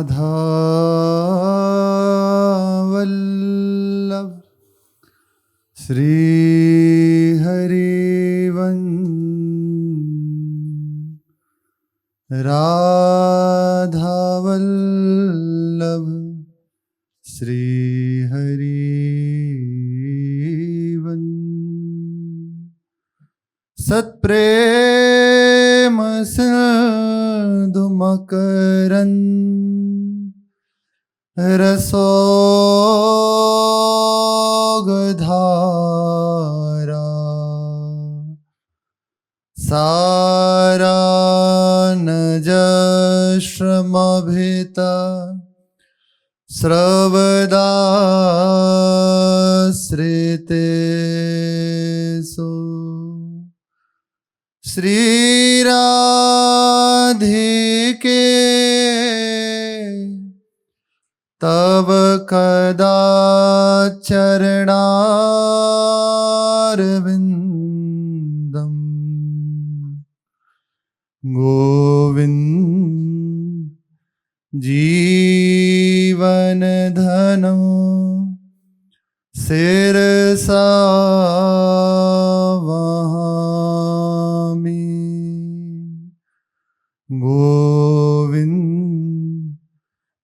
राधा वल्लभ श्री हरिवंश राधा वल्लभ श्री हरिवंश सत्प्रेम सिंधु मकरंद रसोगधारा सारा नजश्रमभिता श्रवदाश्रितेषु श्री राधिके तव कदाचरणारविंदम गोविंद जीवन धनो शिरसा वहामि गोविंद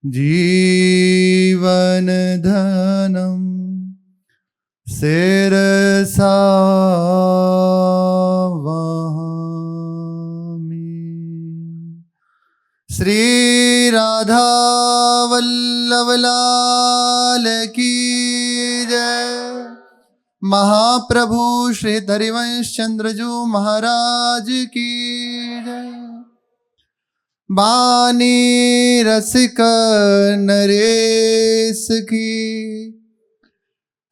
जीवन धनम शिरसा वहामि। श्री राधा वल्लभ लाल की जय। महाप्रभु श्री हरिवंश चंद्रजू महाराज की जय। बानी रसिक नरेश की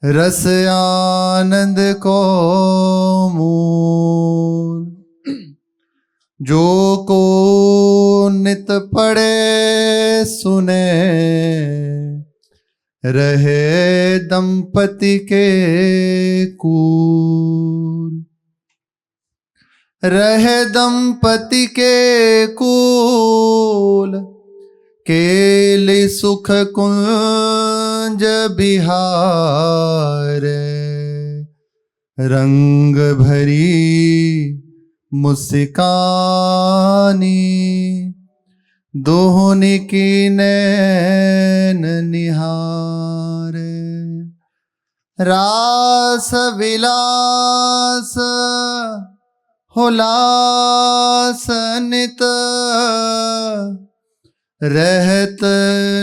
रस आनंद को मूल जो को नित पढ़े सुने रहे दंपति के कूल रहे दंपति के कूल केली सुख कुंज बिहार रंग भरी मुस्कानी दोहनी की नैन निहार रास विलास हुलास नित रहत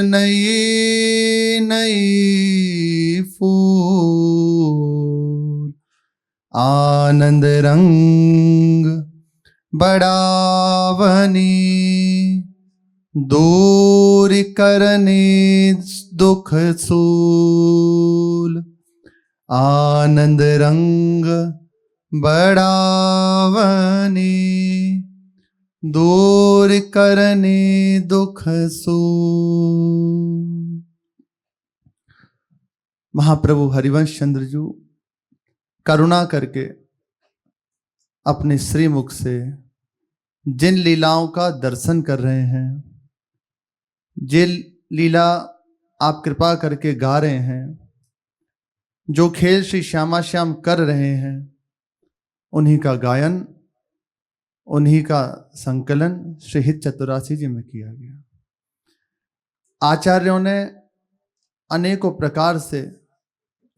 नई नई फूल आनंद रंग बढ़ावनी दूर करनी दुख सूल आनंद रंग बढ़ावनी दूर करने दुख सूल। महाप्रभु हरिवंश चंद्र जी करुणा करके अपने श्रीमुख से जिन लीलाओं का दर्शन कर रहे हैं, जिन लीला आप कृपा करके गा रहे हैं, जो खेल श्री श्यामा श्याम कर रहे हैं, उन्हीं का गायन, उन्हीं का संकलन श्री हित चतुरासी जी में किया गया। आचार्यों ने अनेकों प्रकार से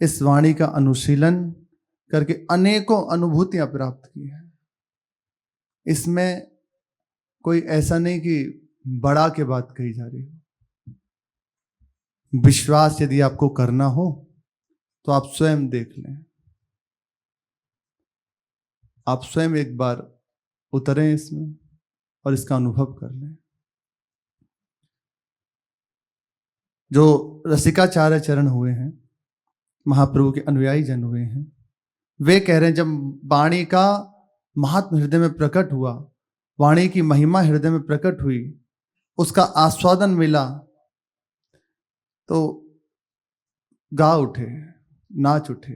इस वाणी का अनुशीलन करके अनेकों अनुभूतियां प्राप्त की हैं। इसमें कोई ऐसा नहीं कि बड़ा के बात कही जा रही हो। विश्वास यदि आपको करना हो तो आप स्वयं देख लें, आप स्वयं एक बार उतरें इसमें और इसका अनुभव कर लें। जो रसिकाचार्य चरण हुए हैं, महाप्रभु के अनुयायी जन हुए हैं, वे कह रहे हैं जब वाणी का महात्म हृदय में प्रकट हुआ, वाणी की महिमा हृदय में प्रकट हुई, उसका आस्वादन मिला, तो गा उठे, नाच उठे।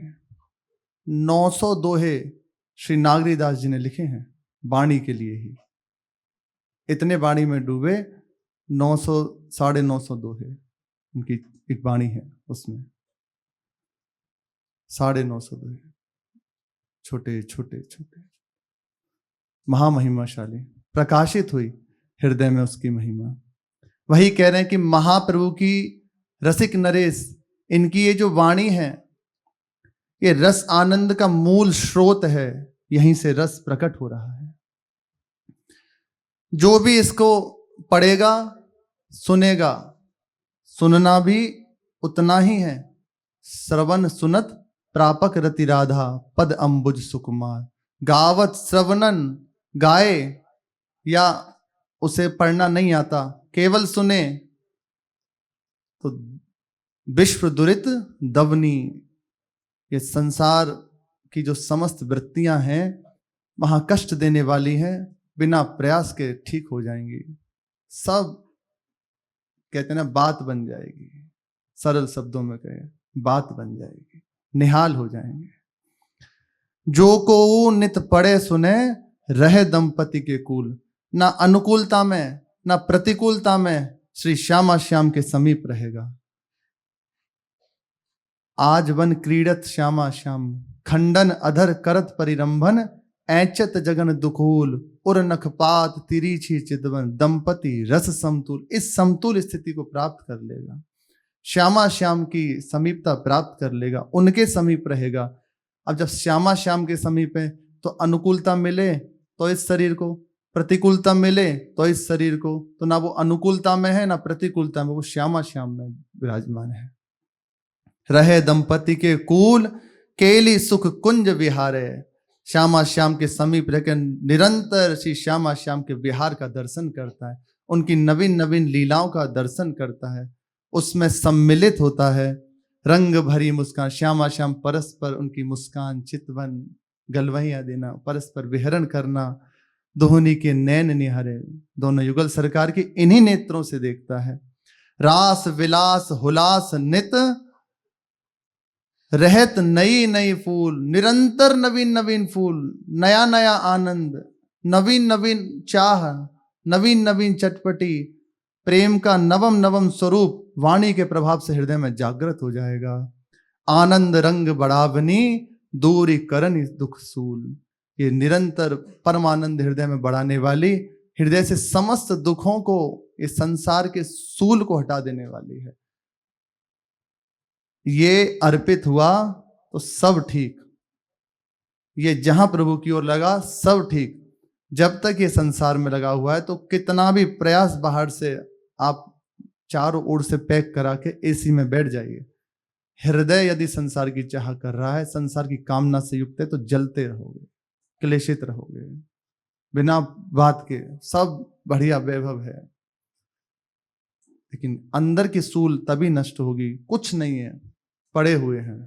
900 दोहे श्री नागरीदास जी ने लिखे हैं वाणी के लिए ही। इतने वाणी में डूबे, 900 950 दोहे उनकी एक वाणी है, उसमें 950 दोहे, छोटे छोटे छोटे, महामहिमाशाली, प्रकाशित हुई हृदय में उसकी महिमा। वही कह रहे हैं कि महाप्रभु की रसिक नरेश, इनकी ये जो वाणी है, ये रस आनंद का मूल स्रोत है, यहीं से रस प्रकट हो रहा है। जो भी इसको पढ़ेगा, सुनेगा, सुनना भी उतना ही है। श्रवण सुनत प्रापक रति राधा, पद अंबुज सुकुमार। गावत श्रवणन, गाए या उसे पढ़ना नहीं आता, केवल सुने तो विश्व दुरित दवनी, ये संसार की जो समस्त वृत्तियां हैं वहां कष्ट देने वाली हैं, बिना प्रयास के ठीक हो जाएंगी। सब कहते हैं ना, बात बन जाएगी। सरल शब्दों में कहें, बात बन जाएगी, निहाल हो जाएंगे। जो को नित पढ़े सुने, रहे दंपति के कुल। ना अनुकूलता में ना प्रतिकूलता में श्री श्यामा श्याम के समीप रहेगा। आज वन क्रीडत श्यामा श्याम, खंडन अधर करत परिरंभन। ऐचत जगन दुकूल, उर नखपात तिरीछी चिदवन। दंपति रस समतुल, इस समतुल स्थिति को प्राप्त कर लेगा, श्यामा श्याम की समीपता प्राप्त कर लेगा, उनके समीप रहेगा। अब जब श्यामा श्याम के समीप है तो अनुकूलता मिले तो इस शरीर को, प्रतिकूलता मिले तो इस शरीर को, तो ना वो अनुकूलता में है ना प्रतिकूलता में, वो श्यामा श्याम में विराजमान है। रहे दंपति के कूल, केली सुख कुंज विहारे। श्यामा श्याम के समीप रहकर निरंतर श्री श्यामा श्याम के विहार का दर्शन करता है, उनकी नवीन नवीन लीलाओं का दर्शन करता है, उसमें सम्मिलित होता है। रंग भरी मुस्कान, श्यामा श्याम परस्पर उनकी मुस्कान, चितवन, गलवहियां देना, परस्पर विहरण करना, दोहनी के नैन निहारे। दोनों युगल सरकार की इन्हीं नेत्रों से देखता है। रास विलास हुलास नित, रहत नई नई फूल। निरंतर नवीन नवीन फूल, नया नया आनंद, नवीन नवीन चाह, नवीन नवीन चटपटी, प्रेम का नवम नवम स्वरूप वाणी के प्रभाव से हृदय में जागृत हो जाएगा। आनंद रंग बढ़ावनी, दूरी करन दुख सूल। ये निरंतर परमानंद हृदय में बढ़ाने वाली, हृदय से समस्त दुखों को, इस संसार के सूल को हटा देने वाली है। ये अर्पित हुआ तो सब ठीक, ये जहां प्रभु की ओर लगा सब ठीक। जब तक ये संसार में लगा हुआ है तो कितना भी प्रयास बाहर से आप चारों ओर से पैक करा के एसी में बैठ जाइए, हृदय यदि संसार की चाह कर रहा है, संसार की कामना से युक्त है, तो जलते रहोगे, क्लेशित रहोगे, बिना बात के सब बढ़िया वैभव है, लेकिन अंदर की सूल तभी नष्ट होगी। कुछ नहीं है, पड़े हुए हैं,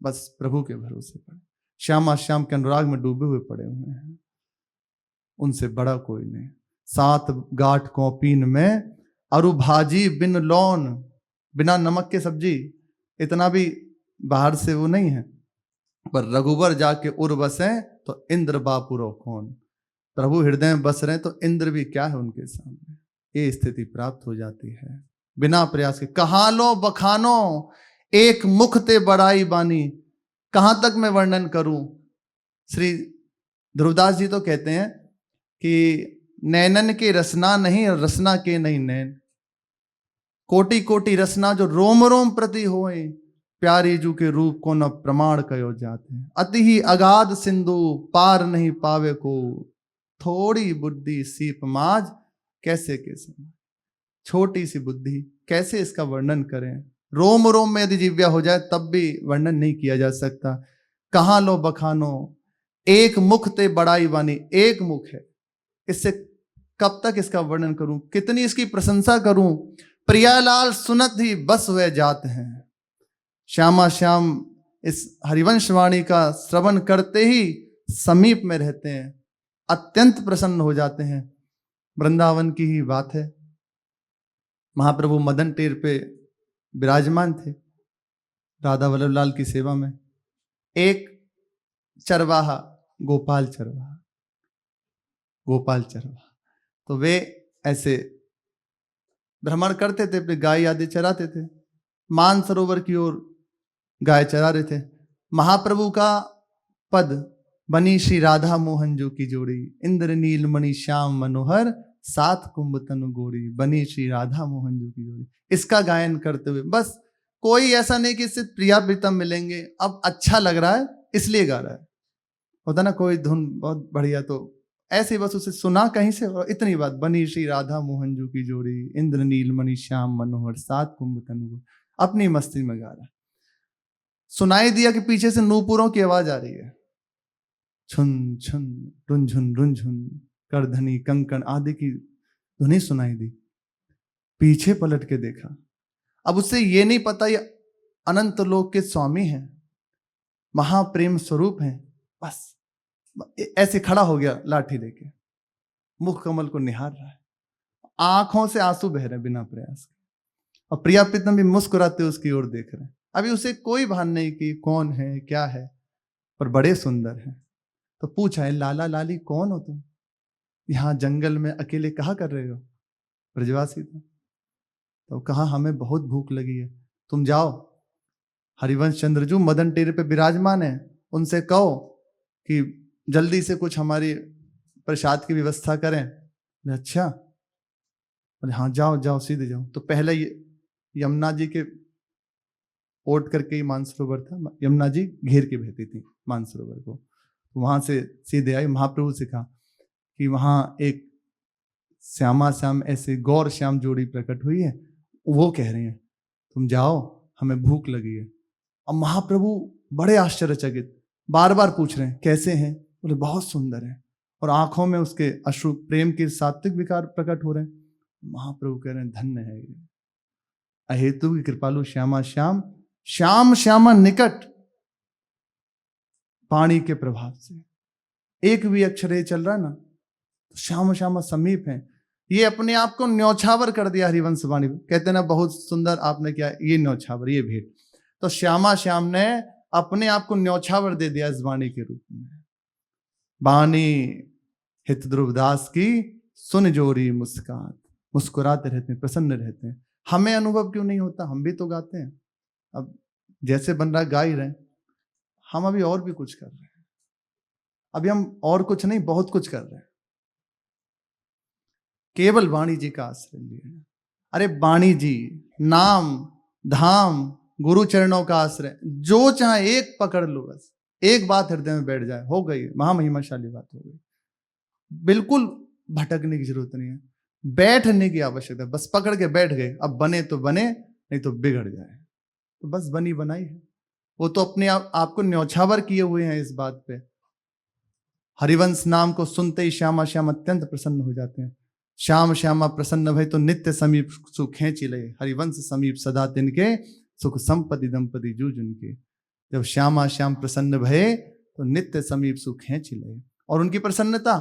बस प्रभु के भरोसे पड़े, श्यामा श्याम के अनुराग में डूबे हुए पड़े हुए हैं, उनसे बड़ा कोई नहीं। 7 गांठ कौपीन में, अरु भाजी बिन लौन। बिना नमक के सब्जी, इतना भी बाहर से वो नहीं है। पर रघुबर जाके उर बसे, तो इंद्र बापुरो कौन। प्रभु हृदय में बस रहे तो इंद्र भी क्या है उनके सामने। ये स्थिति प्राप्त हो जाती है बिना प्रयास के। कहाँ लो बखानो, एक मुख ते बड़ाई बानी। कहां तक मैं वर्णन करूं। श्री ध्रुवदास जी तो कहते हैं कि नैनन के रसना नहीं, रसना के नहीं नैन। कोटि कोटि रसना जो रोम रोम प्रति होए, प्यारी जू के रूप को न प्रमाण कयो जाते। अति ही अगाध सिंधु, पार नहीं पावे को। थोड़ी बुद्धि सीप माज, कैसे कैसे। छोटी सी बुद्धि, कैसे इसका वर्णन करें। रोम रोम में यदि जिव्या हो जाए तब भी वर्णन नहीं किया जा सकता। कहाँ लो बखानो, एक मुख ते बड़ाई बानी। एक मुख है, इससे कब तक इसका वर्णन करूं, कितनी इसकी प्रशंसा करूं। प्रियालाल सुनत ही बस वे जाते हैं। श्यामा श्याम इस हरिवंश वाणी का श्रवण करते ही समीप में रहते हैं, अत्यंत प्रसन्न हो जाते हैं। वृंदावन की ही बात है, महाप्रभु मदन टेर पे विराजमान थे राधा वल्लभ लाल की सेवा में। एक चरवाहा, गोपाल चरवाहा, गोपाल चरवाहा, तो वे ऐसे भ्रमण करते थे, अपनी गाय आदि चराते थे, मानसरोवर की ओर गाय चरा रहे थे। महाप्रभु का पद बनी श्री राधा मोहन जो की जोड़ी, इंद्र नील मणि श्याम मनोहर, सात कुंभ तनु गोरी, बनी श्री राधा मोहन जो की जोड़ी। इसका गायन करते हुए, बस कोई ऐसा नहीं कि इससे प्रिया प्रीतम मिलेंगे, अब अच्छा लग रहा है इसलिए गा रहा है। होता ना कोई धुन बहुत बढ़िया, तो ऐसे बस उसे सुना कहीं से और इतनी बात, बनी श्री राधा मोहन जो की जोड़ी, इंद्र नील मणि श्याम मनोहर, सात कुंभ तनु गोरी, अपनी मस्ती में गा रहा है। सुनाई दिया कि पीछे से नूपुरों की आवाज आ रही है, छुन छुन रुंझुन करधनी कंकण आदि की ध्वनि सुनाई दी। पीछे पलट के देखा, अब उससे ये नहीं पता ये अनंत लोक के स्वामी हैं, महाप्रेम स्वरूप हैं। बस ऐसे खड़ा हो गया लाठी लेके, मुख कमल को निहार रहा है, आंखों से आंसू बह रहे बिना प्रयास के, और प्रिया प्रीतम भी मुस्कुराते उसकी ओर देख रहे हैं। अभी उसे कोई भान नहीं कि कौन है क्या है, पर बड़े सुंदर हैं। तो पूछा है, लाला लाली कौन हो तुम, यहां जंगल में अकेले कहा कर रहे हो? ब्रजवासी था। तो कहा, हमें बहुत भूख लगी है, तुम जाओ, हरिवंश चंद्रजू मदन टेरे पे विराजमान है, उनसे कहो कि जल्दी से कुछ हमारी प्रसाद की व्यवस्था करें। अच्छा, बोले हाँ जाओ जाओ सीधे जाओ। तो पहले यमुना जी के ओट करके ही मानसरोवर था, यमुना जी घेर के बहती थी मानसरोवर को, वहां से सीधे आई। महाप्रभु से कहा कि वहां एक श्यामा श्याम ऐसे गौर श्याम जोड़ी प्रकट हुई है, वो कह रही है तुम जाओ, हमें भूख लगी है। अब महाप्रभु बड़े आश्चर्यचकित, बार बार पूछ रहे हैं कैसे हैं, बोले बहुत सुंदर है, और आंखों में उसके अश्रु प्रेम के सात्विक विकार प्रकट हो रहे हैं। महाप्रभु कह रहे हैं धन्य है ये अहेतु की कृपालु श्यामा श्याम, श्याम श्यामा निकट, पानी के प्रभाव से एक भी अक्षर ये चल रहा है ना, तो श्याम श्यामा समीप है। ये अपने आप को न्यौछावर कर दिया हरिवंश वाणी, कहते ना बहुत सुंदर आपने किया, ये न्यौछावर, ये भेंट। तो श्यामा श्याम ने अपने आप को न्यौछावर दे दिया इस वाणी के रूप में। वाणी हित ध्रुवदास की सुन जोरी मुस्कात, मुस्कुराते रहते हैं, प्रसन्न रहते हैं। हमें अनुभव क्यों नहीं होता, हम भी तो गाते हैं। अब जैसे बन रहा गा ही रहे, हम अभी और भी कुछ कर रहे हैं, अभी हम और कुछ नहीं बहुत कुछ कर रहे हैं, केवल वाणी जी का आश्रय लिए। अरे वाणी जी, नाम धाम गुरु चरणों का आश्रय, जो चाहे एक पकड़ लो, बस एक बात हृदय में बैठ जाए, हो गई, महामहिमाशाली बात हो गई। बिल्कुल भटकने की जरूरत नहीं है, बैठने की आवश्यकता है, बस पकड़ के बैठ गए। अब बने तो बने, नहीं तो बिगड़ जाए, तो बस बनी बनाई है। वो तो अपने आपको न्यौछावर किए हुए हैं इस बात पे। हरिवंश नाम को सुनते ही श्यामा श्याम अत्यंत प्रसन्न हो जाते हैं। श्याम श्यामा प्रसन्न भय तो नित्य समीप सुख खेची लय, हरिवंश समीप सदा तिनके, सुख संपत्ति दंपति जूझ उनके। जब श्यामा श्याम प्रसन्न भये तो नित्य समीप सुख खेची लय, और उनकी प्रसन्नता,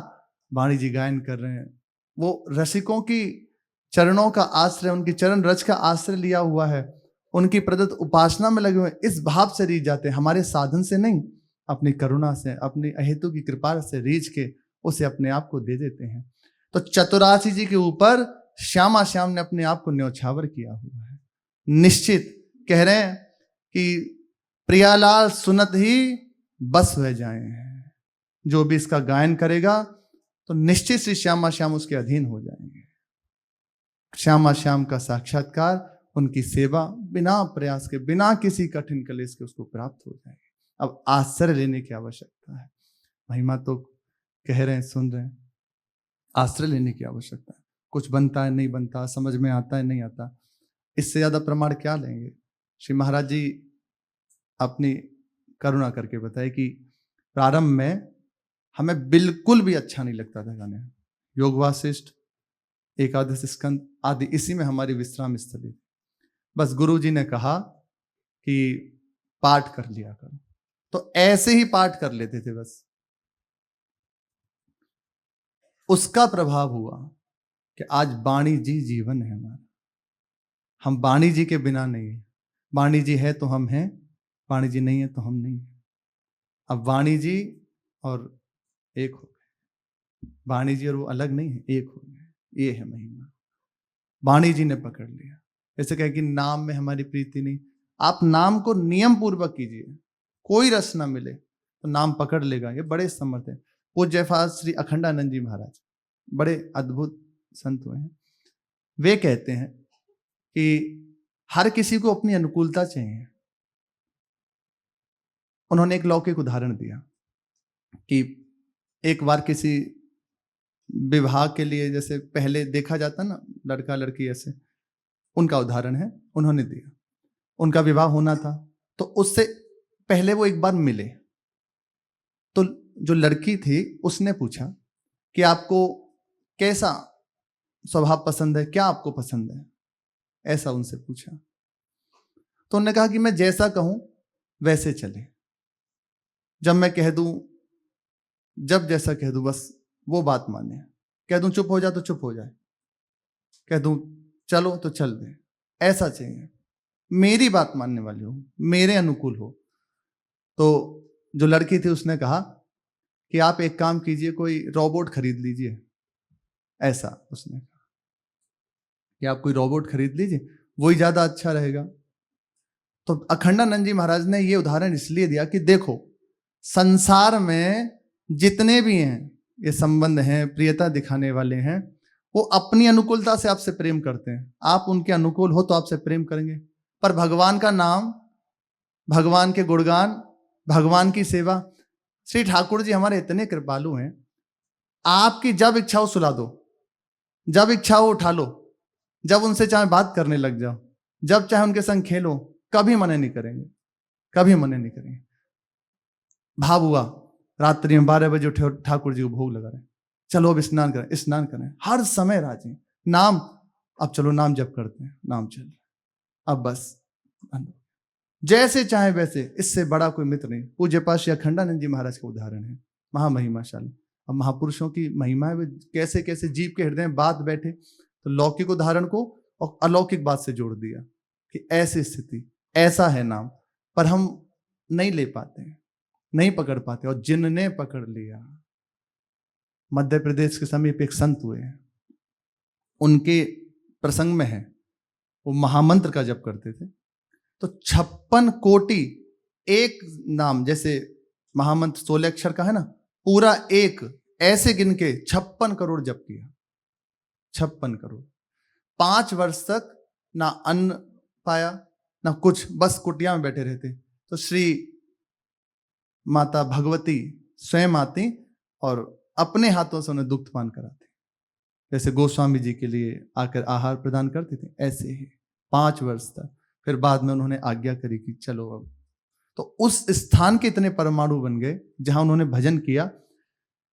वाणी जी गायन कर रहे हैं, वो रसिकों की चरणों का आश्रय, उनकी चरण रज का आश्रय लिया हुआ है, उनकी प्रदत्त उपासना में लगे हुए, इस भाव से रीझ जाते हैं, हमारे साधन से नहीं, अपनी करुणा से, अपनी अहेतु की कृपा से रीझ के उसे अपने आप को दे देते हैं। तो चतुरासी जी के ऊपर श्यामा श्याम ने अपने आप को न्यौछावर किया हुआ है। निश्चित कह रहे हैं कि प्रियालाल सुनत ही बस हो जाए हैं, जो भी इसका गायन करेगा तो निश्चित से श्यामा श्याम उसके अधीन हो जाएंगे। श्यामा श्याम का साक्षात्कार, उनकी सेवा बिना प्रयास के, बिना किसी कठिन क्लेश के उसको प्राप्त हो जाएगी। अब आश्रय लेने की आवश्यकता है। महिमा तो कह रहे हैं, सुन रहे हैं, आश्रय लेने की आवश्यकता है। कुछ बनता है नहीं बनता, समझ में आता है नहीं आता, इससे ज्यादा प्रमाण क्या लेंगे। श्री महाराज जी अपनी करुणा करके बताए कि प्रारंभ में हमें बिल्कुल भी अच्छा नहीं लगता था गाने, योग वासिष्ठ, एकादश स्कंद आदि, इसी में हमारी विश्राम स्थली। बस गुरु जी ने कहा कि पाठ कर लिया करो, तो ऐसे ही पाठ कर लेते थे बस। उसका प्रभाव हुआ कि आज वाणी जी जीवन है हमारा। हम वाणी जी के बिना नहीं है, वाणी जी है तो हम हैं, वाणी जी नहीं है तो हम नहीं है। अब वाणी जी और एक हो गए, वाणी जी और वो अलग नहीं है, एक हो गए, ये है महिमा। वाणी जी ने पकड़ लिया। ऐसे कहे कि नाम में हमारी प्रीति नहीं। आप नाम को नियम पूर्वक कीजिए, कोई रस ना मिले तो नाम पकड़ लेगा। ये बड़े समर्थ है। पूज्यपाद श्री अखंडानंद जी महाराज बड़े अद्भुत संत हुए हैं। वे कहते हैं कि हर किसी को अपनी अनुकूलता चाहिए। उन्होंने एक लौकिक उदाहरण दिया कि एक बार किसी विवाह के लिए, जैसे पहले देखा जाता ना लड़का लड़की, ऐसे उनका उदाहरण है, उन्होंने दिया। उनका विवाह होना था तो उससे पहले वो एक बार मिले तो जो लड़की थी उसने पूछा कि आपको कैसा स्वभाव पसंद है, क्या आपको पसंद है, ऐसा उनसे पूछा। तो उन्होंने कहा कि मैं जैसा कहूं वैसे चले, जब मैं कह दूं, जब जैसा कह दूं बस वो बात माने। कह दूं चुप हो जा तो चुप हो जाए, कह दूं चलो तो चल दे, ऐसा चाहिए। मेरी बात मानने वाली हो, मेरे अनुकूल हो। तो जो लड़की थी उसने कहा कि आप एक काम कीजिए, कोई रोबोट खरीद लीजिए। ऐसा उसने कहा कि आप कोई रोबोट खरीद लीजिए, वही ज्यादा अच्छा रहेगा। तो अखंडानंद जी महाराज ने ये उदाहरण इसलिए दिया कि देखो, संसार में जितने भी हैं ये संबंध हैं, प्रियता दिखाने वाले हैं, वो अपनी अनुकूलता से आपसे प्रेम करते हैं। आप उनके अनुकूल हो तो आपसे प्रेम करेंगे। पर भगवान का नाम, भगवान के गुणगान, भगवान की सेवा, श्री ठाकुर जी हमारे इतने कृपालु हैं, आपकी जब इच्छा हो सुला दो, जब इच्छा हो उठा लो, जब उनसे चाहे बात करने लग जाओ, जब चाहे उनके संग खेलो, कभी मना नहीं करेंगे, कभी मना नहीं करेंगे। भाव हुआ, रात्रि में 12 बजे उठे, ठाकुर जी को भोग लगा रहे, चलो अब स्नान करें, स्नान करें, हर समय राजी। नाम, अब चलो नाम जप करते हैं, नाम चल, अब बस जैसे चाहे वैसे, इससे बड़ा कोई मित्र नहीं। पूज्य पाद श्री अखंडानंद जी महाराज का उदाहरण है, महामहिमाशाली। अब महापुरुषों की महिमा है, वे कैसे कैसे जीव के हृदय में बात बैठे। तो लौकिक उदाहरण को और अलौकिक बात से जोड़ दिया कि ऐसी स्थिति, ऐसा है नाम, पर हम नहीं ले पाते हैं, नहीं पकड़ पाते। और जिनने पकड़ लिया, मध्य प्रदेश के समीप एक संत हुए हैं, उनके प्रसंग में है, वो महामंत्र का जप करते थे। तो 56 कोटि एक नाम, जैसे महामंत्र 16 अक्षर का है ना, पूरा एक ऐसे गिन के 56 करोड़ जप किया। 56 करोड़। 5 वर्ष तक ना अन्न पाया ना कुछ, बस कुटिया में बैठे रहते। तो श्री माता भगवती स्वयं आती और अपने हाथों से उन्हें दुग्धपान कराती, जैसे गोस्वामी जी के लिए आकर आहार प्रदान करते थे, ऐसे ही 5 वर्ष तक। फिर बाद में उन्होंने आज्ञा करी कि चलो अब। तो उस स्थान के इतने परमाणु बन गए जहां उन्होंने भजन किया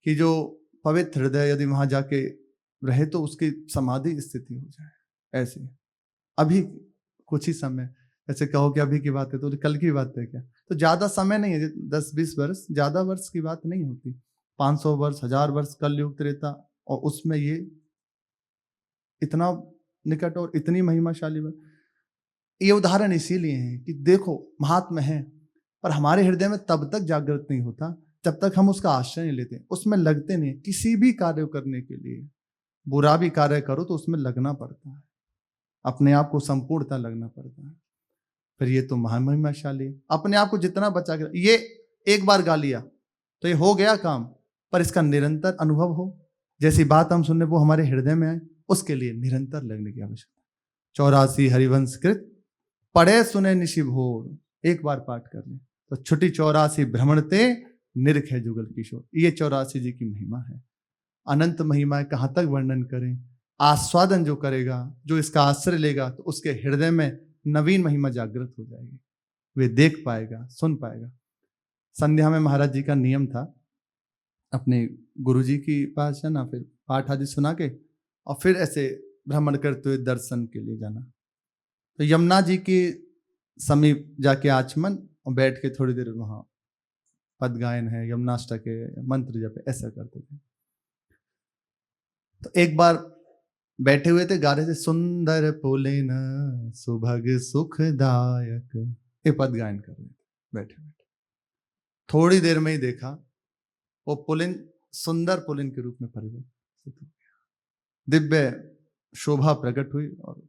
कि जो पवित्र हृदय यदि वहां जाके रहे तो उसकी समाधि स्थिति हो जाए। ऐसे अभी कुछ ही समय, ऐसे कहो कि अभी की बात है तो कल की बात है क्या, तो ज्यादा समय नहीं है, 10-20 वर्ष, ज्यादा वर्ष की बात नहीं होती। 500 वर्ष, 1000 वर्ष कलयुग त्रेता, और उसमें ये इतना निकट और इतनी महिमाशाली। ये उदाहरण इसीलिए है कि देखो महात्मा है, पर हमारे हृदय में तब तक जागृत नहीं होता जब तक हम उसका आश्रय नहीं लेते, उसमें लगते नहीं। किसी भी कार्य करने के लिए, बुरा भी कार्य करो तो उसमें लगना पड़ता है, अपने आप को संपूर्णता लगना पड़ता है। फिर ये तो महामहिमाशाली, अपने आप को जितना बचा के, ये एक बार गा लिया तो ये हो गया काम, पर इसका निरंतर अनुभव हो, जैसी बात हम सुनने वो हमारे हृदय में आए, उसके लिए निरंतर लगने की आवश्यकता। 84 हरिवंश कृत पढ़े सुने निशि भोर, एक बार पाठ कर ले तो छुटी 84 भ्रमणते निरखे जुगल किशोर। ये 84 जी की महिमा है, अनंत महिमा है, कहां तक वर्णन करें। आस्वादन जो करेगा, जो इसका आश्रय लेगा, तो उसके हृदय में नवीन महिमा जागृत हो जाएगी, वे देख पाएगा, सुन पाएगा। संध्या में महाराज जी का नियम था, अपने गुरुजी के पास जाना, फिर पाठ आदि सुना के और फिर ऐसे भ्रमण करते हुए दर्शन के लिए जाना। तो यमुना जी के समीप जाके आचमन और बैठ के थोड़ी देर वहां पद गायन है, यमुनाष्टक है, मंत्र जप है, ऐसा करते थे। तो एक बार बैठे हुए थे, गा रहे थे, सुंदर पुलिन सुभग सुखदायक, ये पद गायन कर रहे थे बैठे बैठे। थोड़ी देर में ही देखा वो पुलिन सुंदर पुलिन के रूप में परिवर्तित हो गया, दिव्य शोभा प्रकट हुई और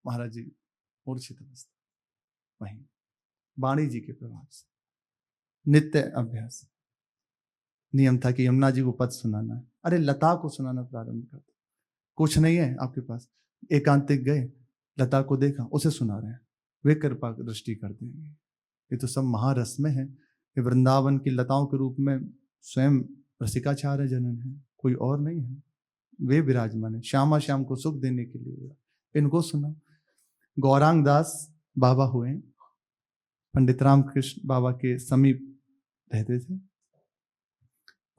महाराज जी मूर्छित अवस्था, वहीं वाणी जी के प्रभाव से नित्य अभ्यास। नियम था कि यमुना जी को पद सुनाना है, अरे लता को सुनाना प्रारंभ कर दो, कुछ नहीं है आपके पास, एकांतिक गए, लता को देखा, उसे सुना रहे हैं, वे कृपा दृष्टि कर देंगे। ये तो सब महारस में है, ये वृंदावन की लताओं के रूप में स्वयं रसिकाचार्य जनन है, कोई और नहीं है, वे विराजमान है, श्यामा श्याम को सुख देने के लिए, इनको सुना। गौरांग दास बाबा हुए, पंडित रामकृष्ण बाबा के समीप रहते थे,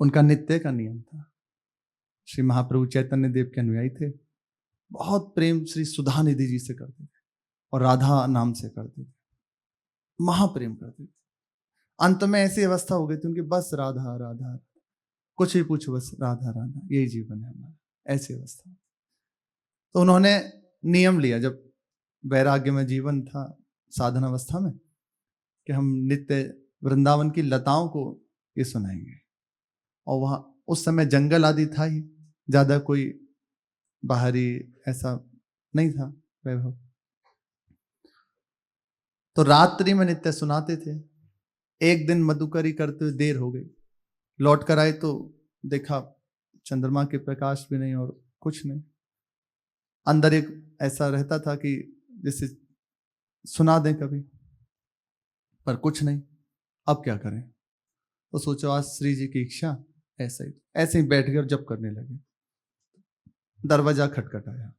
उनका नित्य का नियम था, श्री महाप्रभु चैतन्य देव के अनुयायी थे, बहुत प्रेम श्री सुधा निधि जी से करते थे और राधा नाम से करते थे, महाप्रेम करते थे। अंत में ऐसी अवस्था हो गई थी उनकी, बस राधा राधा, कुछ भी पूछो बस राधा राधा, यही जीवन है हमारा, ऐसी अवस्था। तो उन्होंने नियम लिया, जब वैराग्य में जीवन था, साधन अवस्था में, कि हम नित्य वृंदावन की लताओं को ये सुनाएंगे। और वहाँ उस समय जंगल आदि था ही, ज्यादा कोई बाहरी ऐसा नहीं था वैभव, तो रात्रि में नित्य सुनाते थे। एक दिन मधुकरी करते हुए देर हो गई, लौट कर आए तो देखा चंद्रमा के प्रकाश भी नहीं और कुछ नहीं, अंदर एक ऐसा रहता था कि जैसे सुना दें कभी, पर कुछ नहीं, अब क्या करें। तो सोचो आज श्री जी की इच्छा, ऐसे ही बैठ गए और जप करने लगे। दरवाजा खटखटाया,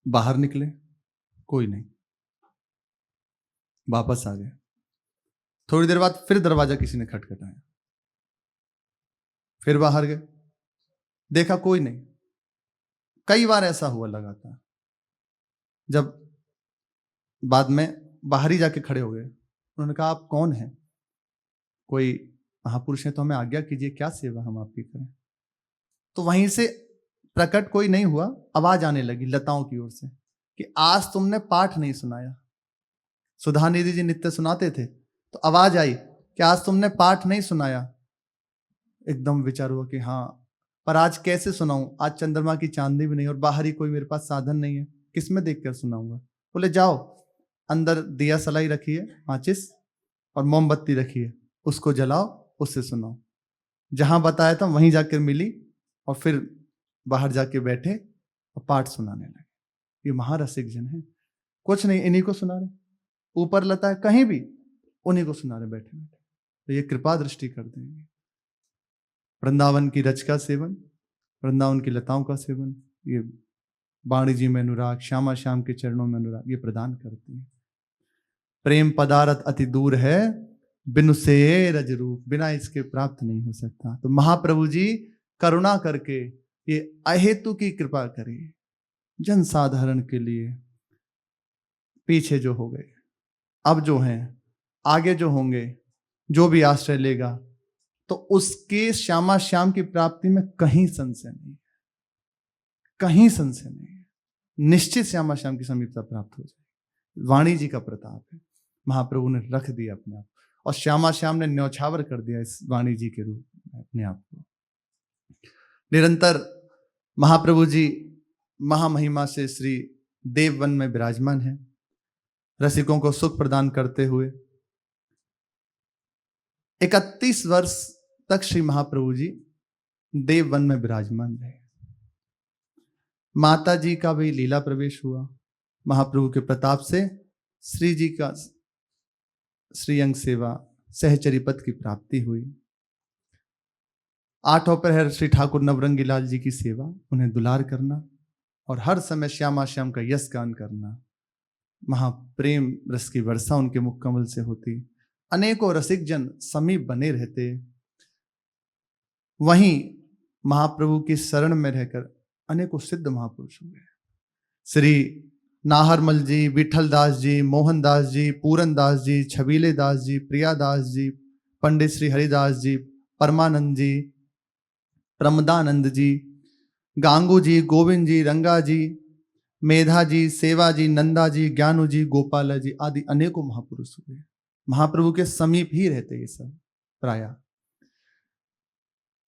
बाहर निकले, कोई नहीं, वापस आ गए। थोड़ी देर बाद फिर दरवाजा किसी ने खटखटाया, फिर बाहर गए, देखा कोई नहीं। कई बार ऐसा हुआ लगातार, जब बाद में बाहर ही जाके खड़े हो गए, उन्होंने कहा आप कौन हैं, कोई महापुरुष है तो हमें आज्ञा कीजिए, क्या सेवा हम आपकी करें। तो वहीं से प्रकट कोई नहीं हुआ, आवाज आने लगी लताओं की ओर से कि आज तुमने पाठ नहीं सुनाया। सुधा निधि जी नित्य सुनाते थे, तो आवाज आई कि आज तुमने पाठ नहीं सुनाया। एकदम विचार हुआ कि हाँ, पर आज कैसे सुनाऊं, आज चंद्रमा की चांदनी भी नहीं और बाहर ही कोई मेरे पास साधन नहीं है, किसमें देखकर सुनाऊंगा। बोले जाओ, अंदर दिया सलाई रखी है, माचिस और मोमबत्ती रखी है, उसको जलाओ, उससे सुनाओ। जहां बताया था वहीं जाकर मिली और फिर बाहर जाके बैठे और पाठ सुनाने लगे। ये महारसिक जन है, कुछ नहीं, इन्हीं को सुना रहे, ऊपर लता है कहीं भी, उन्हीं को सुना रहे बैठे बैठे। तो ये कृपा दृष्टि कर देंगे। वृंदावन की रच का सेवन, वृंदावन की लताओं का सेवन, ये वाणी जी में अनुराग, श्यामा श्याम के चरणों में अनुराग, ये प्रदान करती है। प्रेम पदार्थ अति दूर है, बिनु से रज रूप, बिना इसके प्राप्त नहीं हो सकता। तो महाप्रभु जी करुणा करके ये अहेतु की कृपा करे, जन साधारण के लिए। पीछे जो हो गए, अब जो हैं, आगे जो होंगे, जो भी आश्रय लेगा, तो उसके श्यामा श्याम की प्राप्ति में कहीं संशय नहीं, कहीं संशय नहीं, निश्चित श्यामा श्याम की समीपता प्राप्त हो जाए। वाणी जी का प्रताप है, महाप्रभु ने रख दिया अपने आप, और श्यामा श्याम ने न्यौछावर कर दिया इस वाणी जी के रूप में अपने आप को। निरंतर महाप्रभु जी महामहिमा से श्री देववन में विराजमान है, रसिकों को सुख प्रदान करते हुए। 31 वर्ष तक श्री महाप्रभु जी देववन में विराजमान रहे। माता जी का भी लीला प्रवेश हुआ, महाप्रभु के प्रताप से श्री जी का श्रीअंग सेवा, सहचरी पद की प्राप्ति हुई। 8 प्रहर श्री ठाकुर नवरंगी लाल जी की सेवा, उन्हें दुलार करना और हर समय श्यामा श्याम का यश गान करना। महाप्रेम रस की वर्षा उनके मुख कमल से होती, अनेकों रसिक जन समीप बने रहते। वहीं महाप्रभु की शरण में रहकर अनेकों सिद्ध महापुरुष हुए। श्री नाहरमल जी, विठल दास जी, मोहन दास जी, पूरन दास जी, छबीले दास जी, प्रिया दास जी, पंडित श्री हरिदास जी, परमानंद जी, प्रमदानंद जी, गांगू जी, गोविंद जी, रंगा जी, मेधा जी, सेवा जी, नंदा जी, ज्ञानू जी, गोपाल जी आदि अनेकों महापुरुष हुए। महाप्रभु के समीप ही रहते ये सब प्राय।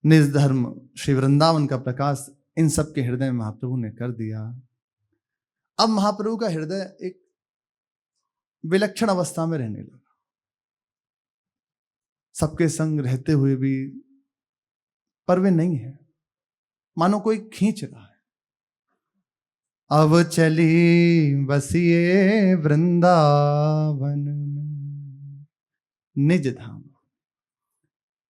निज धर्म श्री वृंदावन का प्रकाश इन सब के हृदय में महाप्रभु ने कर दिया। अब महाप्रभु का हृदय एक विलक्षण अवस्था में रहने लगा। सबके संग रहते हुए भी पर वे नहीं है, मानो कोई खींच रहा है। अब चली बसिए वृंदावन में, निज धाम,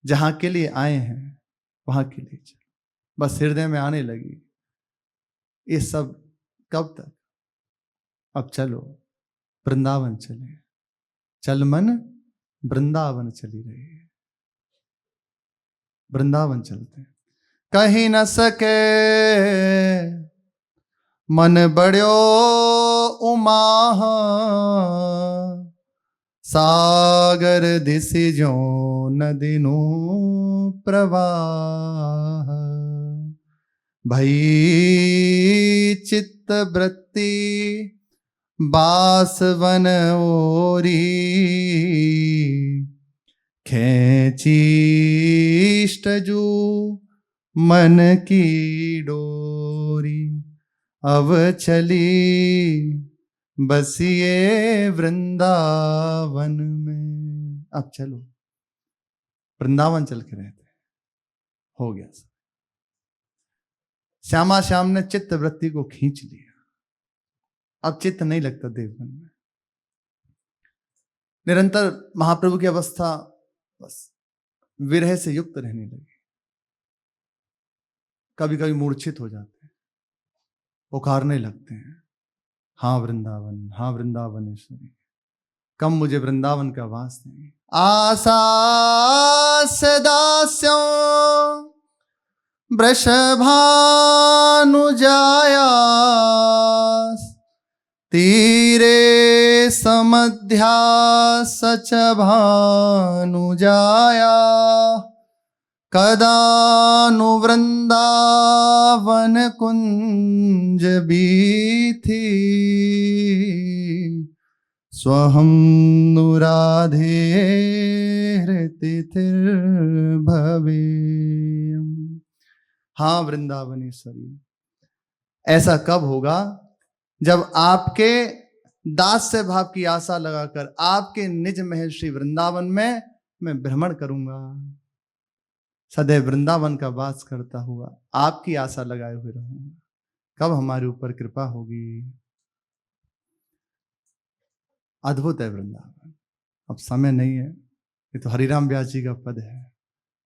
जहां के लिए आए हैं वहां के लिए चल। बस हृदय में आने लगी ये सब। कब तक? अब चलो वृंदावन चले, चल मन वृंदावन चली रही है। वृंदावन चलते, कहीं न सके मन बड़ो उमा, सागर दिशि जो नदिनु प्रवाह, भई चित्त वृत्ति बासवन ओरी, खेचीष्टजू मन की डोरी, अब चली बसिए वृंदावन में। अब चलो वृंदावन चल के रहते। हो गया सब। श्यामा श्याम ने चित्त वृत्ति को खींच लिया। अब चित्त नहीं लगता देववन में। निरंतर महाप्रभु की अवस्था बस विरह से युक्त रहने लगी। कभी कभी मूर्छित हो जाते हैं, पुकारने लगते हैं, हाँ वृंदावन, हाँ वृंदावनेश्वरी, कम मुझे वृंदावन का वास नहीं। आशा सदास्यों वृषभानु जाया, तीरे समध्या सच भानु जाया, कदानु वृंदावन कुंज बीथी, स्वहं नुराधे तिथिर्भवेयम्। हाँ वृंदावनेश्वरी, ऐसा कब होगा जब आपके दास्य भाव की आशा लगाकर आपके निज महल श्री वृंदावन में मैं भ्रमण करूंगा, सदैव वृंदावन का वास करता हुआ आपकी आशा लगाए हुए रहूंगा। कब हमारे ऊपर कृपा होगी। अद्भुत है वृंदावन। अब समय नहीं है, ये तो हरिराम व्यास जी का पद है।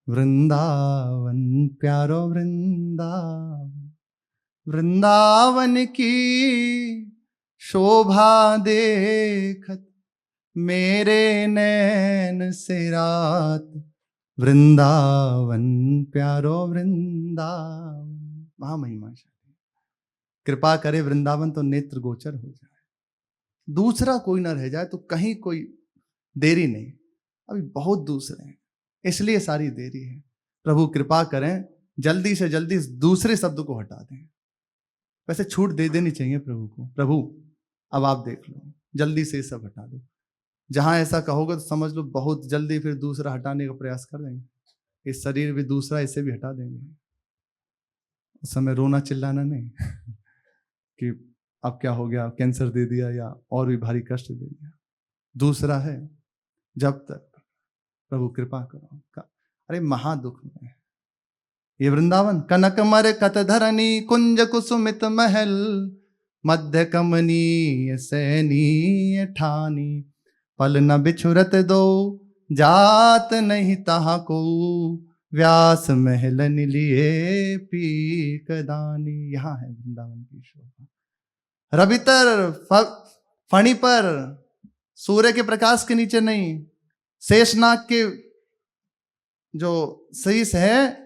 वृंदावन प्यारो वृंदावन, वृंदावन की शोभा देखत मेरे नैन से रात, वृंदावन प्यारो वृंदावन। महामहिमाशाली, कृपा करे वृंदावन तो नेत्र गोचर हो जाए, दूसरा कोई ना रह जाए, तो कहीं कोई देरी नहीं। अभी बहुत दूसरे हैं, इसलिए सारी देरी है। प्रभु कृपा करें, जल्दी से जल्दी दूसरे शब्द को हटा दें। वैसे छूट दे देनी चाहिए प्रभु को, प्रभु अब आप देख लो, जल्दी से सब हटा दो। जहां ऐसा कहोगे तो समझ लो बहुत जल्दी फिर दूसरा हटाने का प्रयास कर देंगे। इस शरीर भी दूसरा, इसे भी हटा देंगे। उस समय रोना चिल्लाना नहीं कि अब क्या हो गया, कैंसर दे दिया या और भी भारी कष्ट दे दिया। दूसरा है, जब तक प्रभु कृपा करो। अरे महादुख में ये वृंदावन, कनक मर कत धरनी, कुंज कुसुमित महल, मध्य कमनीय सैनीय ठानी, पल न बिछुरत दो जात नहीं तहा को, व्यास महलन लिए पीक दानी। यहाँ है वृंदावन की शोभा। रवितर फणी पर, सूर्य के प्रकाश के नीचे नहीं, शेषनाग के जो शीश है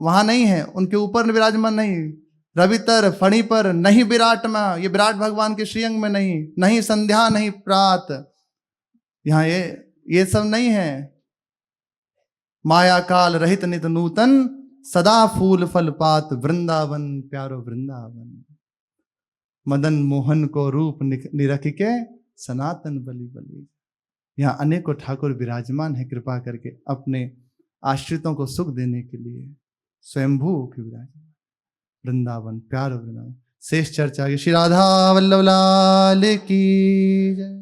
वहां नहीं है, उनके ऊपर विराजमान नहीं। रवितर फणी पर नहीं, विराट में, ये विराट भगवान के श्रीअंग में नहीं, नहीं संध्या नहीं प्रात, यहाँ ये सब नहीं है। माया काल रहित नित नूतन, सदा फूल फल पात, वृंदावन प्यारो वृंदावन। मदन मोहन को रूप निरख के, सनातन बलि बलि। यहाँ अनेकों ठाकुर विराजमान है, कृपा करके अपने आश्रितों को सुख देने के लिए स्वयंभू की विराजमान। वृंदावन, प्यार वृंदावन। शेष चर्चा की। श्री राधा वल्लभ लाल की जय।